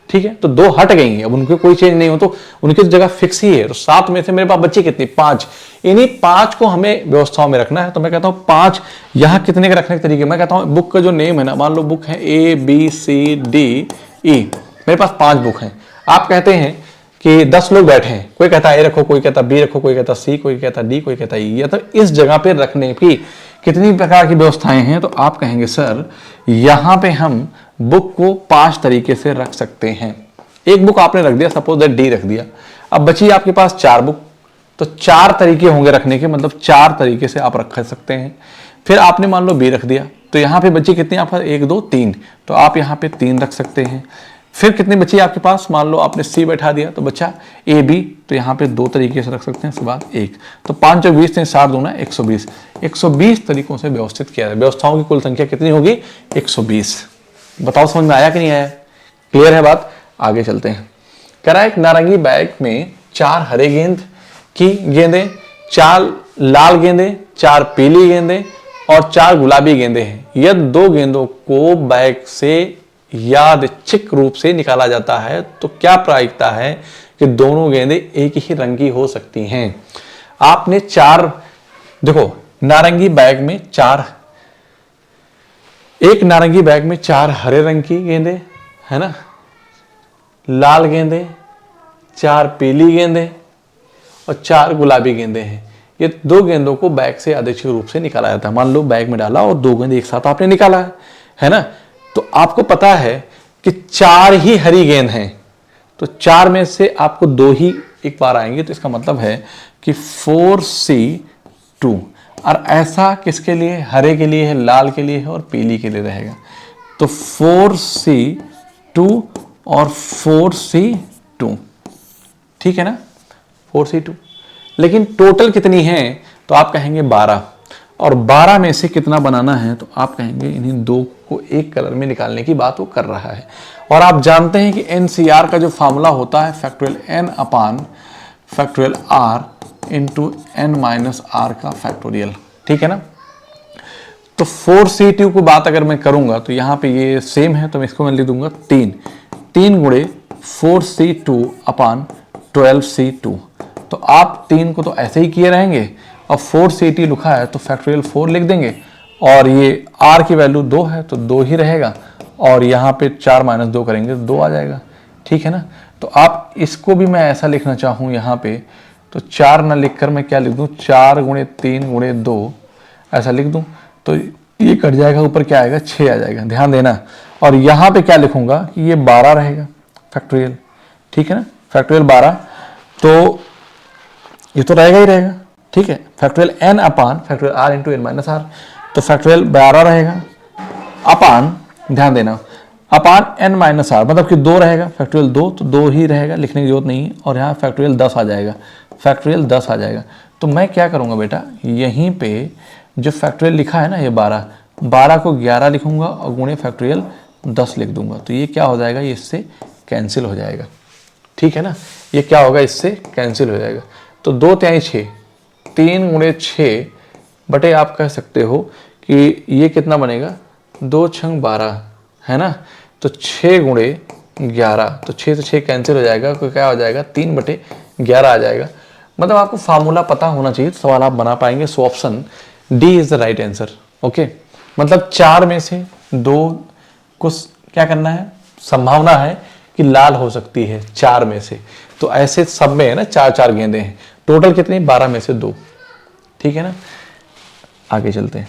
ठीक है, तो 2 हट गई हैं, अब उनके कोई चेंज नहीं हो तो उनकी जगह फिक्स ही है। तो 7 में से मेरे पास बची कितनी, 5। इन्हीं 5 को हमें व्यवस्थाओं में रखना है। तो मैं कहता हूं 5 यहां कितने के रखने के तरीके, मैं कहता हूं बुक का जो नेम है ना, मान लो बुक है ABCDE, मेरे पास 5 बुक हैं। आप कहते हैं कि 10 लोग बैठे हैं, कोई कहता है A रखो, कोई कहता B रखो, कोई कहता C, कोई कहता D, कोई कहता E। या तो इस जगह पे रखने की कितनी प्रकार की व्यवस्थाएं हैं, तो आप कहेंगे सर यहां पे हम बुक को 5 तरीके से रख सकते हैं। एक बुक आपने रख दिया, सपोज दैट D रख दिया, अब बची आपके पास 4 बुक, तो 4 तरीके होंगे रखने के, मतलब 4 तरीके से आप रख सकते हैं। फिर आपने मान लो B रख दिया, तो यहां पे बची कितनी आपके पास, 1 2 3, तो आप यहां पे 3 रख सकते हैं। फिर कितनी बची आपके पास, मान लो आपने C बैठा दिया, तो बचा AB, तो यहाँ पे 2 तरीके से रख सकते हैं, उसके बाद 1, तो 5 और 20 7 दूना 120। 120 तरीकों से व्यवस्थित किया है। व्यवस्थाओं की कुल संख्या कितनी होगी, 120। बताओ समझ में आया कि नहीं आया, क्लियर है बात। आगे चलते हैं। कह रहा है एक नारंगी बैग में 4 हरे गेंदे, 4 लाल गेंदे, 4 पीली गेंदे और 4 गुलाबी गेंदे हैं। यदि 2 गेंदों को बैग से यादृच्छिक रूप से निकाला जाता है तो क्या प्रायिकता है कि दोनों गेंदें एक ही रंग की हो सकती हैं। आपने 4, देखो नारंगी बैग में 4, एक नारंगी बैग में 4 हरे रंग की गेंदें है ना, लाल गेंदें, 4 पीली गेंदें और 4 गुलाबी गेंदें हैं। ये 2 गेंदों को बैग से यादृच्छिक रूप से निकाला जाता है। मान लो बैग में डाला और 2 गेंद एक साथ आपने निकाला है ना, तो आपको पता है कि 4 ही हरी गेंद हैं, तो 4 में से आपको 2 ही एक बार आएंगे, तो इसका मतलब है कि 4C2। और ऐसा किसके लिए, हरे के लिए है, लाल के लिए है और पीली के लिए रहेगा। तो 4C2 और 4C2, ठीक है ना, 4C2। लेकिन टोटल कितनी है, तो आप कहेंगे 12, और 12 में से कितना बनाना है, तो आप कहेंगे इन्हीं 2 को एक कलर में निकालने की बात वो कर रहा है। और आप जानते हैं कि NCR का जो फॉर्मूला होता है फैक्टोरियल N अपान फैक्टोरियल R इंटू N-R का फैक्टोरियल, ठीक है ना। तो 4C2 की बात अगर मैं करूंगा तो यहाँ पे ये सेम है, तो मैं इसको मैं लिख दूंगा 3 गुणे 4C2 अपान 12C2। तो आप 3 को तो ऐसे ही किए रहेंगे, और 4C2 लिखा है तो फैक्टोरियल 4 लिख देंगे, और ये R की वैल्यू 2 है तो 2 ही रहेगा, और यहाँ पे 4 - 2 करेंगे तो 2 आ जाएगा, ठीक है ना। तो आप इसको भी मैं ऐसा लिखना चाहूँ यहाँ पे, तो 4 ना लिखकर मैं क्या लिख दूँ, 4 गुणे 3 गुणे 2 ऐसा लिख दूँ, तो ये कट जाएगा, ऊपर क्या आएगा, 6 आ जाएगा, ध्यान देना। और यहाँ पे क्या लिखूंगा कि ये 12 रहेगा फैक्टोरियल, ठीक है ना, फैक्टोरियल 12, तो ये तो रहेगा ही रहेगा, ठीक है। फैक्टोरियल N अपान फैक्टोरियल R इंटू N-R, तो फैक्टोरियल 12 रहेगा अपान, ध्यान देना, अपान N-R, मतलब कि 2 रहेगा, फैक्टोरियल 2, तो 2 ही रहेगा, लिखने की जरूरत नहीं है। और यहाँ फैक्टोरियल 10 आ जाएगा, फैक्टोरियल 10 आ जाएगा। तो मैं क्या करूँगा बेटा, यहीं पे जो फैक्टोरियल लिखा है ना, ये 12 को 11 लिखूंगा और गुणे फैक्टोरियल 10 लिख दूंगा, तो ये क्या हो जाएगा, ये इससे कैंसिल हो जाएगा, ठीक है ना। ये क्या होगा, इससे कैंसिल हो जाएगा। तो 2 तिहाई 6, 3 गुणे 6 बटे आप कह सकते हो कि ये कितना बनेगा, 2 छंग 12 है ना, तो 6 गुणे 11, तो 6 से 6 कैंसिल हो जाएगा, तो क्या हो जाएगा, 3/11 आ जाएगा। मतलब आपको फार्मूला पता होना चाहिए, सवाल आप बना पाएंगे। So option D is the right answer, okay. मतलब 4 में से 2 को क्या करना है, संभावना है कि लाल हो सकती है 4 में से, तो ऐसे सब में है ना 4 गेंदे हैं, टोटल कितनी, 12 में से 2, ठीक है ना। आगे चलते हैं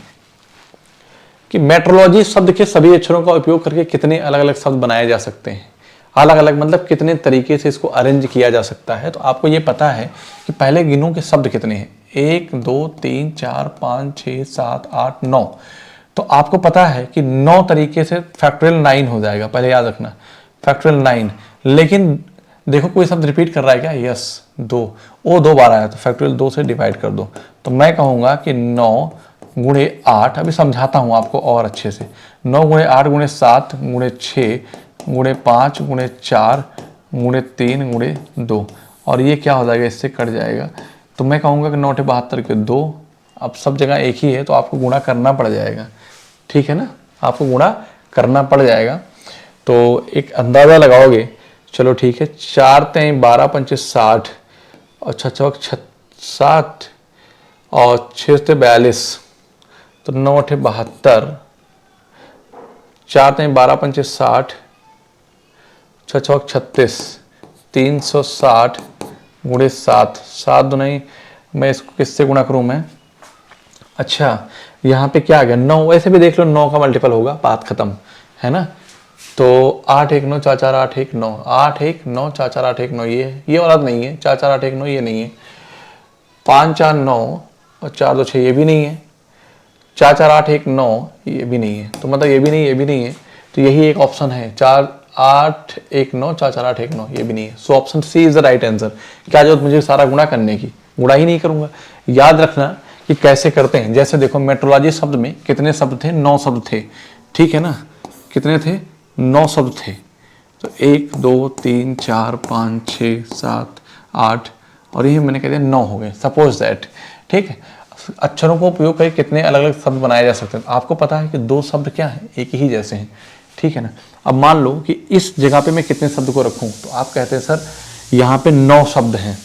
कि मेट्रोलॉजी शब्द के सभी अक्षरों का उपयोग करके कितने अलग अलग शब्द बनाए जा सकते हैं। अलग अलग मतलब कितने तरीके से इसको अरेंज किया जा सकता है। तो आपको ये पता है कि पहले गिनो के शब्द कितने हैं, 1 2 3 4 5 6 7 8 9। तो आपको पता है कि 9 तरीके से फैक्टोरियल 9 हो जाएगा, पहले याद रखना फैक्टोरियल 9। लेकिन देखो कोई शब्द रिपीट कर रहा है क्या, यस 2, वो 2 बार आया, तो फैक्टोरियल 2 से डिवाइड कर दो। तो मैं कहूँगा कि 9 गुणे 8, अभी समझाता हूँ आपको और अच्छे से, 9 गुणे 8 गुणे 7 गुणे 6 गुणे 5 गुणे 4 गुणे 3 गुणे 2, और ये क्या हो जाएगा, इससे कट जाएगा। तो मैं कहूँगा कि 9 × 72 के 2, अब सब जगह एक ही है तो आपको गुणा करना पड़ जाएगा, ठीक है ना, आपको गुणा करना पड़ जाएगा। तो एक अंदाज़ा लगाओगे, चलो ठीक है, 4 तें 12 पंचे 60 और 6 चौक 60 और 6 से 42 तो 9 8 72, 4 तें 12 पंचे 60, 6 चौक 36, 360 गुणे 7, 7 दुनाई, मैं इसको किससे गुणा करूं मैं, अच्छा यहाँ पे क्या आ गया 9, वैसे भी देख लो 9 का मल्टीपल होगा, बात खत्म है ना। तो 8 1 9 4 4 8 1 9, 8 1 9 4 4 8 1 9, ये वाला नहीं है, 4 4 8 1 9 ये नहीं है, 5 4 9 और 4 2 6 ये भी नहीं है, 4 4 8 1 9 ये भी नहीं है, तो मतलब ये भी नहीं, ये भी नहीं है, तो यही एक ऑप्शन है, 4 8 1 9 4 4 8 1 9, ये भी नहीं है। So option C is the right answer. क्या जरूरत मुझे सारा गुणा करने की, गुणा ही नहीं करूंगा। याद रखना कि कैसे करते हैं, जैसे देखो मेट्रोलॉजी शब्द में कितने शब्द थे, 9 शब्द थे, ठीक है ना, कितने थे, 9 शब्द थे। तो 1 2 3 4 5 6 7 8 और ये मैंने कह दिया 9 हो गए, सपोज दैट, ठीक है। अक्षरों को उपयोग करके कितने अलग अलग शब्द बनाए जा सकते हैं, आपको पता है कि 2 शब्द क्या है, एक ही जैसे हैं, ठीक है ना। अब मान लो कि इस जगह पे मैं कितने शब्द को रखूं, तो आप कहते हैं सर यहाँ पे 9 शब्द हैं,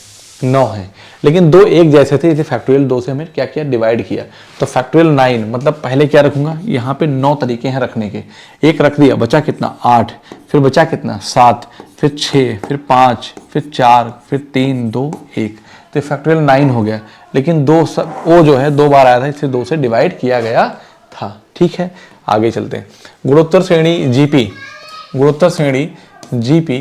9 हैं, लेकिन 2 एक जैसे थे, इसे फैक्टोरियल 2 से हमें क्या किया, डिवाइड किया, तो फैक्टोरियल 9, मतलब पहले क्या रखूंगा, यहाँ पे 9 तरीके हैं रखने के, एक रख दिया, बचा कितना 8, फिर बचा कितना 7, फिर 6, फिर 5, फिर 4, फिर 3 2 1, तो फैक्टोरियल 9 हो गया। लेकिन ओ जो है 2 बार आया था, इसे 2 से डिवाइड किया गया था, ठीक है। आगे चलते हैं, गुणोत्तर श्रेणी जीपी, गुणोत्तर श्रेणी जीपी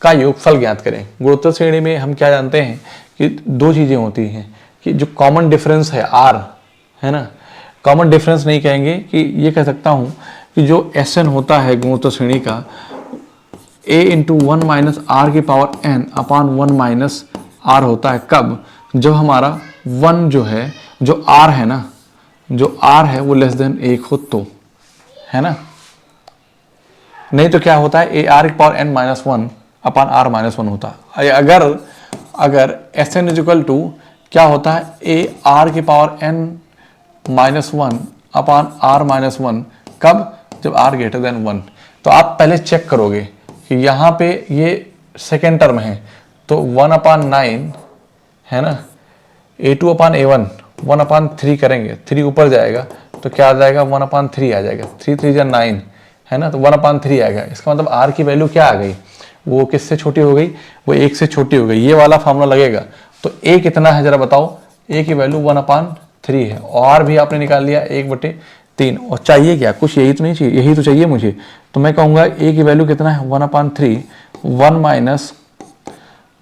का योगफल ज्ञात करें। गुणोत्तर श्रेणी में हम क्या जानते हैं कि 2 चीजें होती हैं, कि जो कॉमन डिफरेंस है आर, है ना, कॉमन डिफरेंस नहीं कहेंगे, कि ये कह सकता हूं कि जो एस एन होता है गुणोत्तर श्रेणी का, a इंटू 1 माइनस आर की power n upon 1 minus R होता है, कब, जब हमारा 1 जो है, जो r है ना, जो r है वो लेस देन 1 हो तो, है ना, नहीं तो क्या होता है, ए आर की power n minus 1 upon R minus 1 होता है। अगर एस एन इजिकल टू क्या होता है, ए आर की power n minus 1 upon R minus 1, कब, जब r ग्रेटर देन 1। तो आप पहले चेक करोगे कि यहाँ पे ये सेकेंड टर्म है, तो 1 अपॉन 9 है ना, a2 अपॉन a1 1 अपॉन 3 करेंगे, 3 ऊपर जाएगा तो क्या आ जाएगा, 1 अपॉन 3 आ जाएगा, 3 3 जा 9 है ना, तो 1 अपॉन 3 आएगा। इसका मतलब r की वैल्यू क्या आ गई, वो किससे छोटी हो गई, वो 1 से छोटी हो गई। ये वाला फॉर्मूला लगेगा, तो a कितना है जरा बताओ, a की वैल्यू 1 अपॉन 3 है, और भी आपने निकाल लिया 1/3, और चाहिए क्या, कुछ यही तो नहीं चाहिए, यही तो चाहिए मुझे। तो मैं कहूँगा a की वैल्यू कितना है, 1 अपॉन 3, 1 माइनस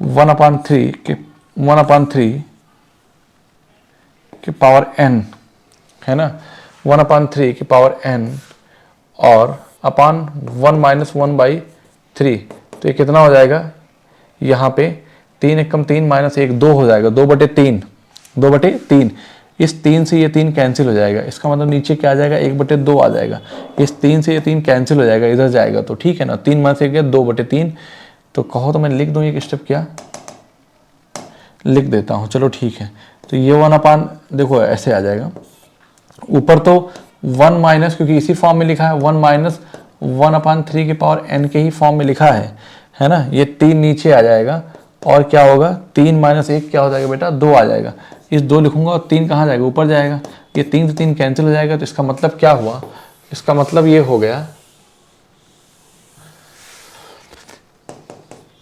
1 अपॉन 3 के 1 अपॉन 3 की पावर n, है ना, 1 अपॉन 3 की पावर n और अपॉन 1 माइनस 1/3, तो ये कितना हो जाएगा, यहाँ पे 3 1 3 माइनस 1 2 हो जाएगा, 2/3, 2/3, इस 3 से ये 3 कैंसिल हो जाएगा, इसका मतलब नीचे क्या आ जाएगा, 1/2 आ जाएगा, इस 3 से ये 3 कैंसिल हो जाएगा, इधर जाएगा, तो ठीक है ना, 3 माइनस 1 गया 2/3। तो कहो तो मैं लिख दूँ एक स्टेप, क्या लिख देता हूँ, चलो ठीक है। तो ये 1 अपान, देखो ऐसे आ जाएगा, ऊपर तो 1 माइनस, क्योंकि इसी फॉर्म में लिखा है 1 माइनस 1 अपान 3 की पावर n के ही फॉर्म में लिखा है ना, ये 3 नीचे आ जाएगा, और क्या होगा, 3 माइनस 1 क्या हो जाएगा बेटा, 2 आ जाएगा, इस 2 लिखूंगा और 3 कहाँ जाएगा, ऊपर जाएगा, ये 3 से 3 कैंसिल हो जाएगा। तो इसका मतलब क्या हुआ, इसका मतलब ये हो गया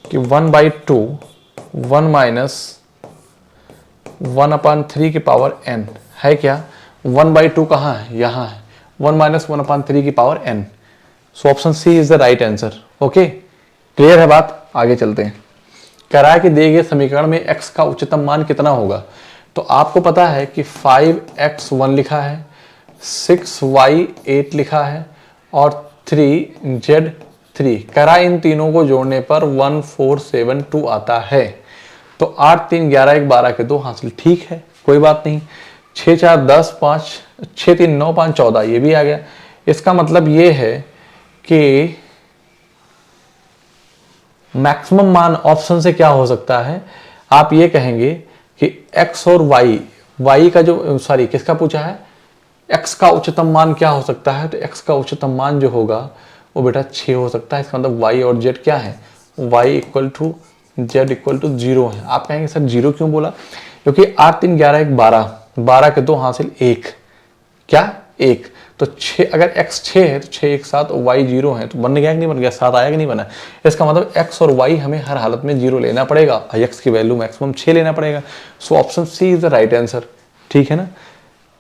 कि 1/2 1 माइनस 1 अपान 3 की पावर n है क्या, 1/2 कहाँ है, यहाँ है, 1 माइनस 1 अपान 3 की power n। So option C is the right answer. Okay, clear है बात, आगे चलते हैं। कह रहा है कि दिए गए समीकरण में x का उच्चतम मान कितना होगा। तो आपको पता है कि 5x1 लिखा है, 6y8 लिखा है और 3z3। कह रहा है इन तीनों को जोड़ने पर 1472 आता है। तो 8 3 11 1 12 के 2 हासिल, ठीक है, कोई बात नहीं। 6 4 10 5 6 3 9 5 14 ये भी आ गया। इसका मतलब ये है कि मैक्सिमम मान ऑप्शन से क्या हो सकता है, आप ये कहेंगे कि x और y का जो, सॉरी किसका पूछा है, x का उच्चतम मान क्या हो सकता है, तो x का उच्चतम मान जो होगा वो बेटा 6 हो सकता है। इसका मतलब y और z क्या है, y equal to z equal to 0 है। आप कहेंगे सर 0 क्यों बोला, क्योंकि 8 3 11 1 12, 12 के 2 हासिल 1, क्या 1, तो 6 अगर x 6 है तो 6 1 7 और y 0 है, तो बन गया कि नहीं बन गया, 7 आया कि नहीं बना। इसका मतलब x और y हमें हर हालत में 0 लेना पड़ेगा, x की वैल्यू मैक्सिमम 6 लेना पड़ेगा। So option C is the right answer. ठीक है ना,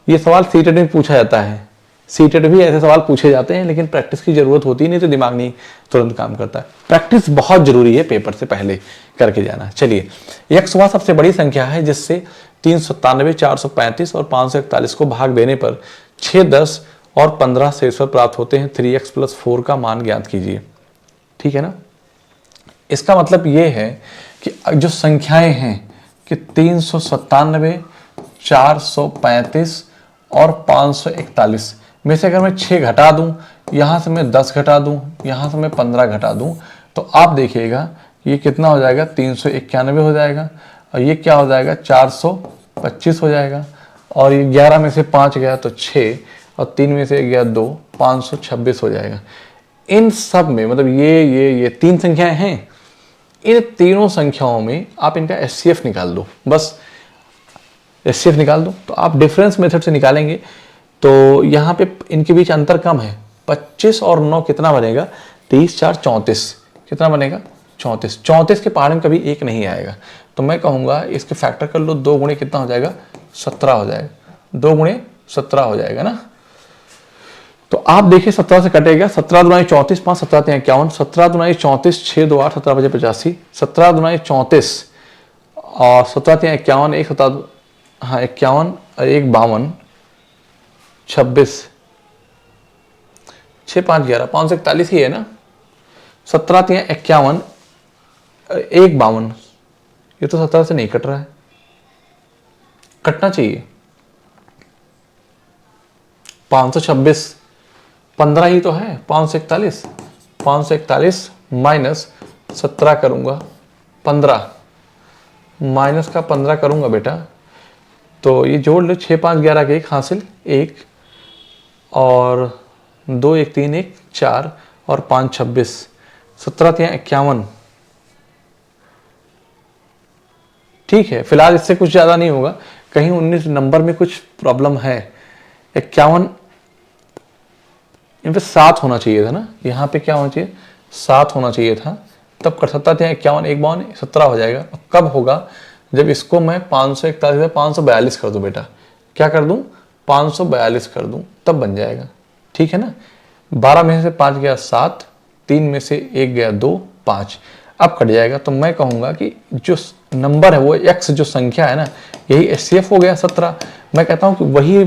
ये सवाल सीटेट में पूछा जाता है, सीटेट भी ऐसे सवाल पूछे जाते हैं, लेकिन प्रैक्टिस की जरूरत होती नहीं, तो दिमाग नहीं तुरंत काम करता है। प्रैक्टिस बहुत जरूरी है, पेपर से पहले करके जाना। चलिए, x वह सबसे बड़ी संख्या है जिससे 397, 435 और 541 को भाग देने पर 6, 10 और 15 शेषफल प्राप्त होते हैं। 3x + 4 का मान ज्ञात कीजिए। ठीक है ना, इसका मतलब ये है कि जो संख्याएं हैं कि 397, 435 और 541 में से अगर मैं 6 घटा दूं, यहां से मैं 10 घटा दूं, यहां से मैं 15 घटा दूं, तो आप देखिएगा ये कितना हो जाएगा, 391 हो जाएगा, और ये क्या हो जाएगा, 425 हो जाएगा, और ये 11 में से 5 गया तो 6, और 3 में से गया 2, 526 हो जाएगा। इन सब में मतलब ये 3 संख्याएं हैं, इन तीनों संख्याओं में आप इनका एचसीएफ निकाल दो, बस एचसीएफ निकाल दो। तो आप डिफरेंस मेथड से निकालेंगे तो यहाँ पे इनके बीच अंतर कम है, 25 और 9 कितना बनेगा, 30 4 34, कितना बनेगा 34। 34 के पहाड़ में कभी 1 नहीं आएगा, तो मैं कहूँगा इसके फैक्टर कर लो, 2 गुणे कितना हो जाएगा, 17 हो जाएगा, 2 गुणे 17 हो जाएगा ना। तो आप देखिए 17 से कटेगा, 17 दूना 34, 5 17 51, 17 दूना 34, 6 2 8, 17 5 85, 17 दूना 34 और 17 51, 1 17, हाँ 51 और 1 52, 26, 6 5 11, 541 ही है ना। 17 51, 1 52, ये तो 17 से नहीं कट रहा है, कटना चाहिए। 526, 15 ही तो है, 541, 541 माइनस 17 करूंगा 15, माइनस का 15 करूंगा बेटा, तो ये जोड़ लो, 6 5 11 के 1 हासिल 1, और 2 1 3 1 4 और 5 26, 17 51। ठीक है, फिलहाल इससे कुछ ज़्यादा नहीं होगा, कहीं 19 नंबर में कुछ प्रॉब्लम है। 51 इन पे 7 होना चाहिए था ना, यहाँ पे क्या होना चाहिए, 7 होना चाहिए था, तब कर सकता था 51 1 52 17 हो जाएगा। कब होगा, जब इसको मैं 541 से 542 कर दूं बेटा, क्या कर दूं, 542 कर दूं, तब बन जाएगा। ठीक है ना, 12 में से 5 गया 7, 3 में से 1 गया 2, 5, अब कट जाएगा। तो मैं कहूँगा कि जो नंबर है वो x जो संख्या है ना, यही एचसीएफ हो गया 17। मैं कहता हूँ कि वही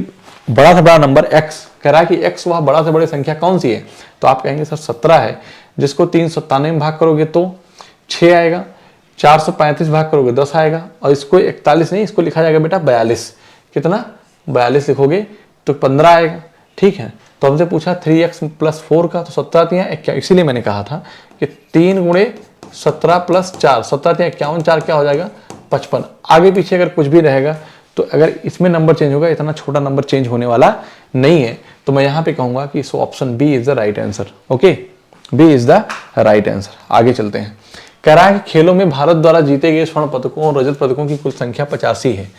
बड़ा से बड़ा नंबर x, कह रहा है कि x वह बड़ा से बड़ी संख्या कौन सी है, तो आप कहेंगे सर 17 है, जिसको 397 में भाग करोगे तो 6 आएगा, 435 भाग करोगे 10 आएगा, और इसको 41 नहीं, इसको लिखा जाएगा बेटा 42, कितना 42 लिखोगे तो 15 आएगा। ठीक है, तो हमसे पूछा 3x + 4 का, तो 17 क्या, इसीलिए मैंने कहा था कि 3 गुणे 17 + 4, 17 51, 4 क्या हो जाएगा 55। आगे पीछे अगर कुछ भी रहेगा तो अगर इसमें नंबर चेंज होगा, इतना छोटा नंबर चेंज होने वाला नहीं है, तो मैं यहाँ पे कहूँगा कि so option B is the right answer. Okay, B is the right answer. आगे चलते हैं, कह रहा है कि खेलों में भारत द्वारा जीते गए स्वर्ण पदकों और रजत पदकों की कुल संख्या 85 है।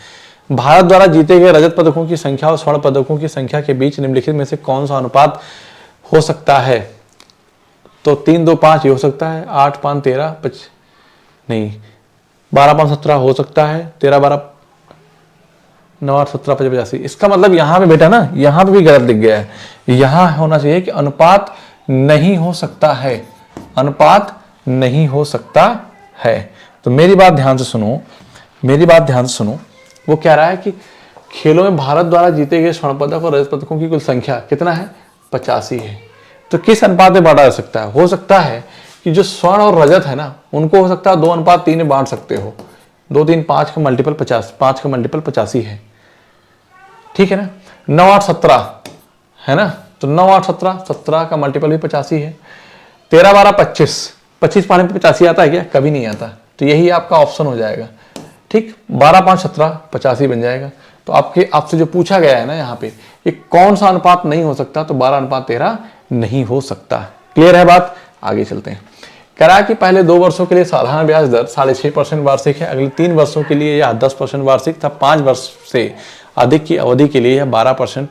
भारत द्वारा जीते गए रजत पदकों की संख्या और स्वर्ण पदकों की संख्या के बीच निम्नलिखित में से कौन सा अनुपात हो सकता है, तो 3 2 5 ये हो सकता है, 8 5 13 नहीं, 12 5 17 हो सकता है, 13 12 9 8 17 5 85। इसका मतलब यहाँ पे बेटा ना, यहाँ पे भी गलत लिख गया है, यहाँ होना चाहिए कि अनुपात नहीं हो सकता है, अनुपात नहीं हो सकता है। तो मेरी बात ध्यान से सुनो, मेरी बात ध्यान से सुनो, वो कह रहा है कि खेलों में भारत द्वारा जीते गए स्वर्ण पदक और रजत पदकों की कुल संख्या कितना है, 85 है। तो किस अनुपात में बांटा जा सकता है, हो सकता है कि जो स्वर्ण और रजत है ना, उनको हो सकता है 2:3 में बांट सकते हो, 2 3 5 का मल्टीपल 50, 5 का मल्टीपल 85 है। ठीक है ना, 9 8 17 है ना, तो 9 8 17, 17 का मल्टीपल भी 85 है। 13 12 25, 25 पाने पे 85 आता है क्या, कभी नहीं आता, तो यही आपका ऑप्शन हो जाएगा। ठीक, 12 5 17 85 बन जाएगा। तो आपसे जो पूछा गया है ना यहाँ पे, ये कौन सा अनुपात नहीं हो सकता, तो 12:13 नहीं हो सकता। क्लियर है बात? आगे चलते हैं। कह रहा है कि पहले 2 वर्षों के लिए साधारण ब्याज दर 6.5% वार्षिक है, अगले 3 वर्षों के लिए यह 10% वार्षिक था, 5 वर्ष से अधिक की अवधि के लिए यह 12%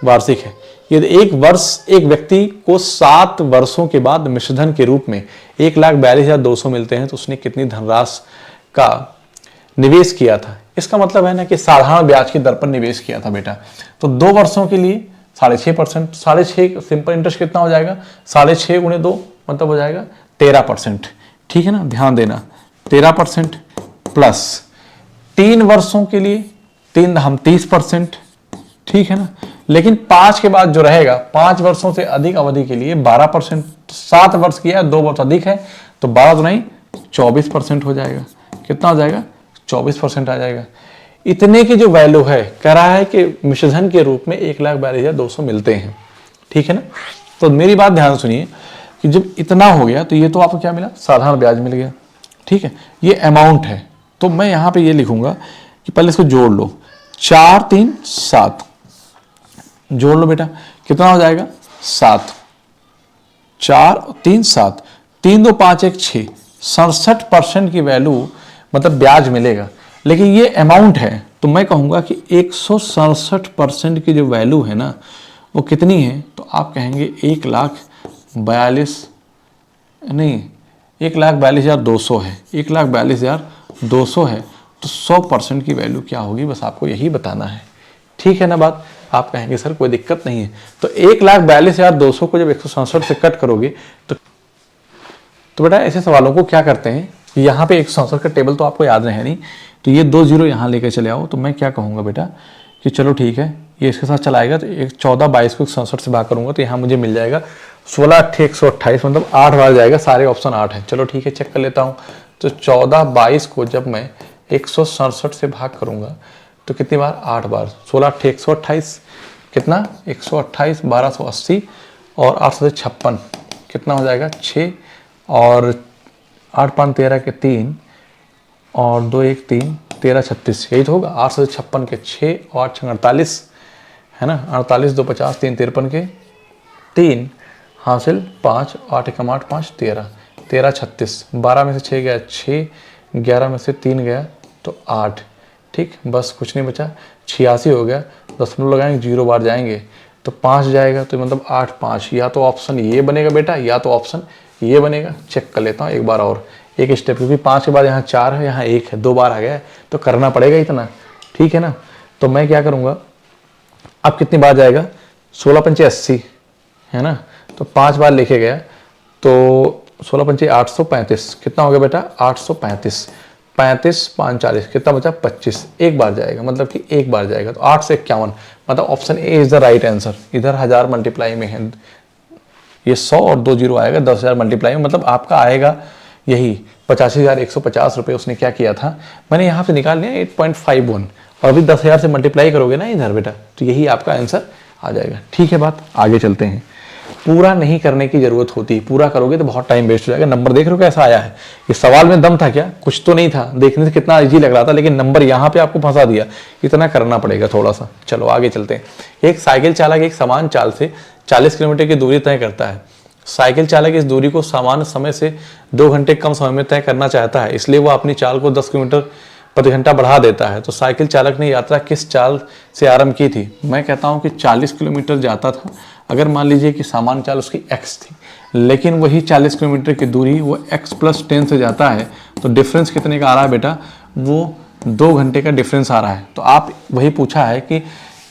वार्षिक है। यदि एक व्यक्ति को 7 वर्षों के बाद मिश्रधन के रूप में 1,42,200 मिलते हैं तो उसने कितनी धनराशि का निवेश किया था। इसका मतलब है ना कि साधारण ब्याज की दर पर निवेश किया था बेटा। तो 2 वर्षों के लिए 6.5%, 6.5 सिंपल इंटरेस्ट कितना हो जाएगा, 6.5 गुणे 2 मतलब हो जाएगा 13%। ठीक है ना, ध्यान देना 13% प्लस 3 वर्षों के लिए 30%। ठीक है ना, लेकिन 5 के बाद जो रहेगा, 5 वर्षों से अधिक अवधि के लिए 12%। 7 वर्ष किया, 2 वर्ष अधिक है तो 12 गुना 24% हो जाएगा। कितना हो जाएगा, 24% आ जाएगा। इतने की जो वैल्यू है, कह रहा है कि मिश्रधन के रूप में 1,42,200 मिलते हैं। ठीक है ना, तो मेरी बात ध्यान सुनिए कि जब इतना हो गया तो ये तो आपको क्या मिला, साधारण ब्याज मिल गया। ठीक है, ये अमाउंट है, तो मैं यहां पे ये लिखूंगा कि पहले इसको जोड़ लो, 4 3 7 जोड़ लो बेटा, कितना हो जाएगा 7, 4 3 7, 3 2 5 1 6, 67% की वैल्यू मतलब ब्याज मिलेगा। लेकिन ये अमाउंट है तो मैं कहूंगा कि 167% की जो वैल्यू है ना वो कितनी है, तो आप कहेंगे 1,42,200 है, 1,42,200 है। तो 100% की वैल्यू क्या होगी, बस आपको यही बताना है। ठीक है ना बात? आप कहेंगे सर कोई दिक्कत नहीं है, तो 1,42,200 को जब 167 से कट करोगे तो बेटा ऐसे सवालों को क्या करते हैं, यहाँ पे 167 का टेबल तो आपको याद है नहीं, तो ये 2 जीरो यहाँ लेकर चले आओ। तो मैं क्या कहूँगा बेटा कि चलो ठीक है, ये इसके साथ चलाएगा तो 14/22 को 167 से भाग करूँगा तो यहाँ मुझे मिल जाएगा 16/8 मतलब 8 बार जाएगा, सारे ऑप्शन 8 है। चलो ठीक है, चेक कर लेता हूँ। तो 14/22 को जब मैं 167 से भाग करूँगा तो कितनी बार, 8 बार। 16/8 कितना, 128, 1280 और 8 से 56 कितना हो जाएगा 6 और 8 5 13 के 3 और 2 1 3 13 36, यही तो होगा। 8 से 56 के 6 और 8 48 है ना, 48 2 50 3 53 के 3 हासिल 5, 8 1 8 5 13 13 36, 12 में से 6 गया 6, 11 में से 3 गया तो 8। ठीक, बस कुछ नहीं बचा, 86 हो गया। दशमलव लगाएंगे, 0 बार जाएंगे तो 5 जाएगा, तो मतलब 8 5, या तो ऑप्शन ये बनेगा बेटा या तो ऑप्शन ये बनेगा। चेक कर लेता हूँ एक बार और, एक स्टेप, क्योंकि 5 के बाद यहाँ 4 है, यहाँ 1 है, 2 बार आ गया है तो करना पड़ेगा इतना। ठीक है ना, तो मैं क्या करूँगा, अब कितनी बार जाएगा, 16 पंचे 80 है ना, तो 5 बार लेके गया तो 16 पंचे 835, कितना हो गया बेटा 835, 35 5 40, कितना बचा 25, एक बार जाएगा, मतलब कि एक बार जाएगा। तो 8 से 51 मतलब option A is the right answer. इधर 1000 मल्टीप्लाई में है, ये 100 और 2 जीरो आएगा, 10,000 मल्टीप्लाई में मतलब आपका आएगा यही 85,150 रुपये। उसने क्या किया था, मैंने यहाँ से निकाल लिया 8.51 और अभी 10,000 से मल्टीप्लाई करोगे ना इधर बेटा, तो यही आपका आंसर आ जाएगा। ठीक है बात, आगे चलते हैं। पूरा नहीं करने की जरूरत होती, पूरा करोगे तो बहुत टाइम वेस्ट हो जाएगा। नंबर देख रहे हो कैसा आया है, ये सवाल में दम था क्या, कुछ तो नहीं था, देखने से कितना इजी लग रहा था, लेकिन नंबर यहाँ पे आपको फंसा दिया, इतना करना पड़ेगा थोड़ा सा। चलो आगे चलते हैं। एक साइकिल चालक एक समान चाल से 40 किलोमीटर की दूरी तय करता है। साइकिल चालक इस दूरी को सामान्य समय से 2 घंटे कम समय में तय करना चाहता है, इसलिए वो अपनी चाल को 10 किलोमीटर प्रति घंटा बढ़ा देता है। तो साइकिल चालक ने यात्रा किस चाल से आरंभ की थी। मैं कहता हूं कि 40 किलोमीटर जाता था, अगर मान लीजिए कि सामान्य चाल उसकी x थी, लेकिन वही 40 किलोमीटर की दूरी वो x + 10 से जाता है, तो डिफरेंस कितने का आ रहा है बेटा, वो 2 घंटे का डिफरेंस आ रहा है। तो आप वही पूछा है कि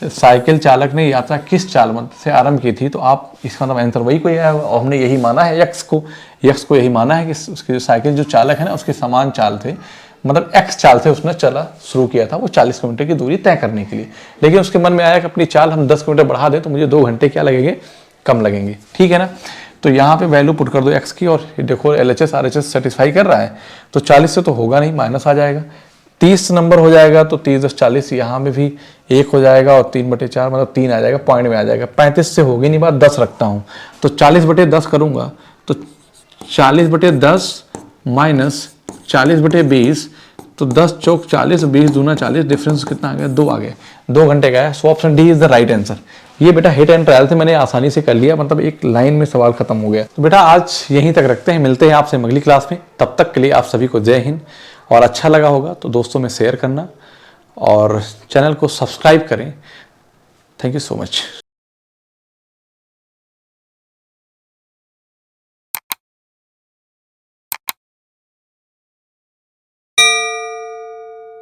साइकिल चालक ने यात्रा किस चाल से आरंभ की थी, तो आप इसका मतलब आंसर वही कोई है, और हमने यही माना है यक्स को यही माना है कि उसकी साइकिल जो चालक है ना उसके समान चाल थे, मतलब एक्स चाल से उसने चला शुरू किया था वो 40 किलोमीटर की दूरी तय करने के लिए, लेकिन उसके मन में आया कि अपनी चाल हम 10 किलोमीटर बढ़ा दें तो मुझे 2 घंटे क्या लगेंगे, कम लगेंगे। ठीक है ना, तो यहाँ पे वैल्यू पुट कर दो एक्स की, और देखो LHS RHS सेटिस्फाई कर रहा है, तो 40 से तो होगा नहीं, माइनस आ जाएगा। 30 नंबर हो जाएगा तो 30 10 40, यहाँ में भी 1 हो जाएगा और 3/4 मतलब 3 आ जाएगा, पॉइंट में आ जाएगा। 35 से होगी नहीं बात, 10 रखता हूँ तो 40/10 करूँगा तो 40/10 माइनस 40/20 तो 10 चौक 40, 20 दूना 40, डिफरेंस कितना आ गया, 2 आ गया, 2 घंटे का है। So option D is the right answer. ये बेटा हिट एंड ट्रायल से मैंने आसानी से कर लिया, मतलब एक लाइन में सवाल खत्म हो गया। तो बेटा आज यहीं तक रखते हैं, मिलते हैं आपसे अगली क्लास में। तब तक के लिए आप सभी को जय हिंद, और अच्छा लगा होगा तो दोस्तों में शेयर करना और चैनल को सब्सक्राइब करें। Thank you so much.